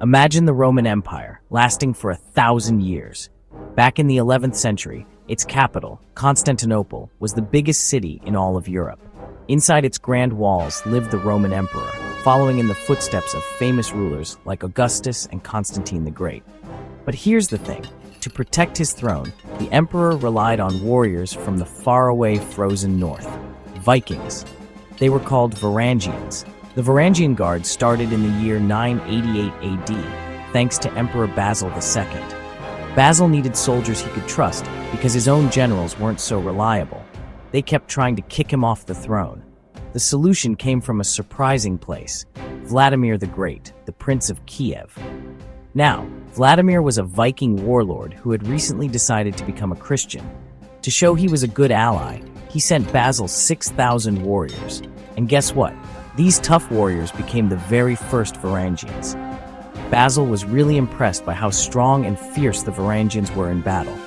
Imagine the Roman Empire, lasting for 1,000 years. Back in the 11th century, its capital, Constantinople, was the biggest city in all of Europe. Inside its grand walls lived the Roman Emperor, following in the footsteps of famous rulers like Augustus and Constantine the Great. But here's the thing. To protect his throne, the emperor relied on warriors from the faraway frozen north, Vikings. They were called Varangians. The Varangian Guard started in the year 988 AD, thanks to Emperor Basil II. Basil needed soldiers he could trust because his own generals weren't so reliable. They kept trying to kick him off the throne. The solution came from a surprising place, Vladimir the Great, the Prince of Kiev. Now, Vladimir was a Viking warlord who had recently decided to become a Christian. To show he was a good ally, he sent Basil 6,000 warriors. And guess what? These tough warriors became the very first Varangians. Basil was really impressed by how strong and fierce the Varangians were in battle.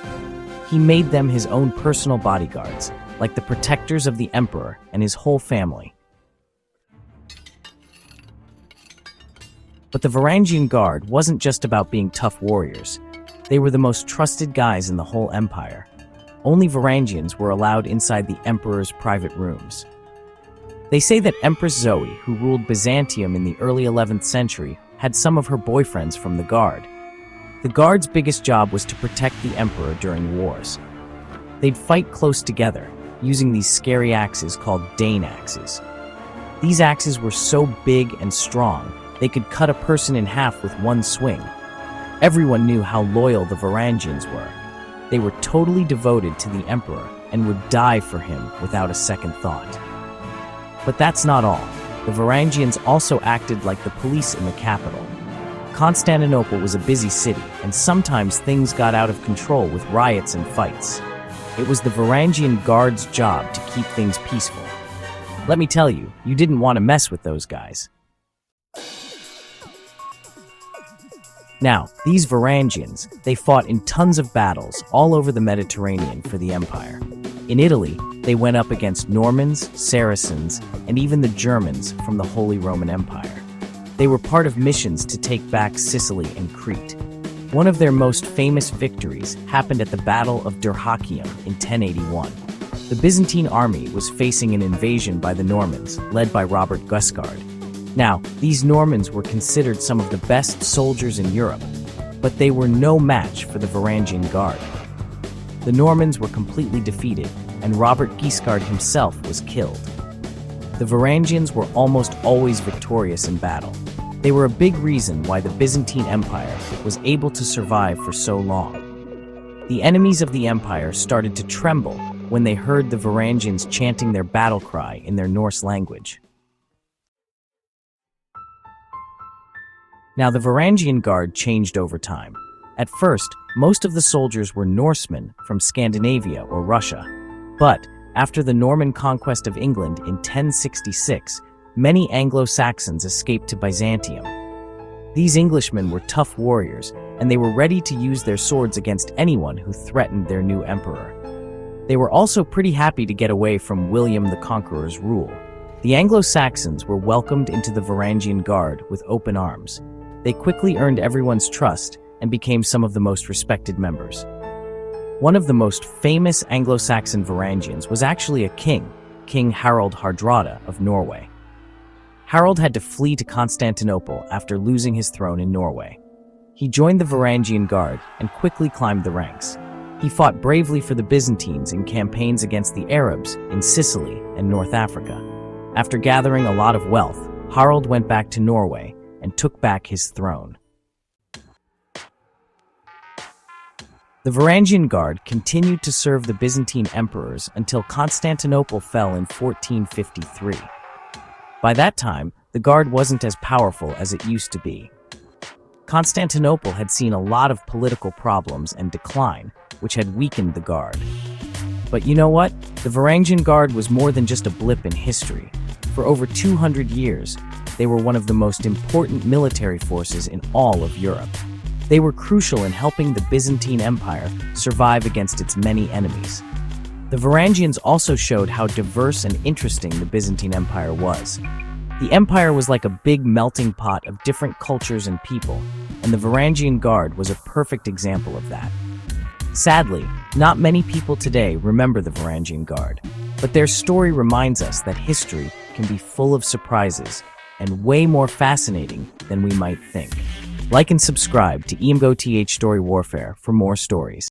He made them his own personal bodyguards, like the protectors of the emperor and his whole family. But the Varangian Guard wasn't just about being tough warriors. They were the most trusted guys in the whole empire. Only Varangians were allowed inside the emperor's private rooms. They say that Empress Zoe, who ruled Byzantium in the early 11th century, had some of her boyfriends from the Guard. The Guard's biggest job was to protect the emperor during wars. They'd fight close together, using these scary axes called Dane axes. These axes were so big and strong, they could cut a person in half with one swing. Everyone knew how loyal the Varangians were. They were totally devoted to the emperor and would die for him without a second thought. But that's not all. The Varangians also acted like the police in the capital. Constantinople was a busy city, and sometimes things got out of control with riots and fights. It was the Varangian Guard's job to keep things peaceful. Let me tell you, you didn't want to mess with those guys. Now, these Varangians, they fought in tons of battles all over the Mediterranean for the empire. In Italy, they went up against Normans, Saracens, and even the Germans from the Holy Roman Empire. They were part of missions to take back Sicily and Crete. One of their most famous victories happened at the Battle of Dyrrhachium in 1081. The Byzantine army was facing an invasion by the Normans, led by Robert Guiscard. Now, these Normans were considered some of the best soldiers in Europe, but they were no match for the Varangian Guard. The Normans were completely defeated, and Robert Guiscard himself was killed. The Varangians were almost always victorious in battle. They were a big reason why the Byzantine Empire was able to survive for so long. The enemies of the empire started to tremble when they heard the Varangians chanting their battle cry in their Norse language. Now, the Varangian Guard changed over time. At first, most of the soldiers were Norsemen from Scandinavia or Russia. But after the Norman conquest of England in 1066, many Anglo-Saxons escaped to Byzantium. These Englishmen were tough warriors, and they were ready to use their swords against anyone who threatened their new emperor. They were also pretty happy to get away from William the Conqueror's rule. The Anglo-Saxons were welcomed into the Varangian Guard with open arms. They quickly earned everyone's trust and became some of the most respected members. One of the most famous Anglo-Saxon Varangians was actually a king, King Harald Hardrada of Norway. Harald had to flee to Constantinople after losing his throne in Norway. He joined the Varangian Guard and quickly climbed the ranks. He fought bravely for the Byzantines in campaigns against the Arabs in Sicily and North Africa. After gathering a lot of wealth, Harald went back to Norway and took back his throne. The Varangian Guard continued to serve the Byzantine emperors until Constantinople fell in 1453. By that time, the Guard wasn't as powerful as it used to be. Constantinople had seen a lot of political problems and decline, which had weakened the Guard. But you know what? The Varangian Guard was more than just a blip in history. For over 200 years, they were one of the most important military forces in all of Europe. They were crucial in helping the Byzantine Empire survive against its many enemies. The Varangians also showed how diverse and interesting the Byzantine Empire was. The empire was like a big melting pot of different cultures and people, and the Varangian Guard was a perfect example of that. Sadly, not many people today remember the Varangian Guard, but their story reminds us that history can be full of surprises and way more fascinating than we might think. Like and subscribe to EMGO TH Story Warfare for more stories.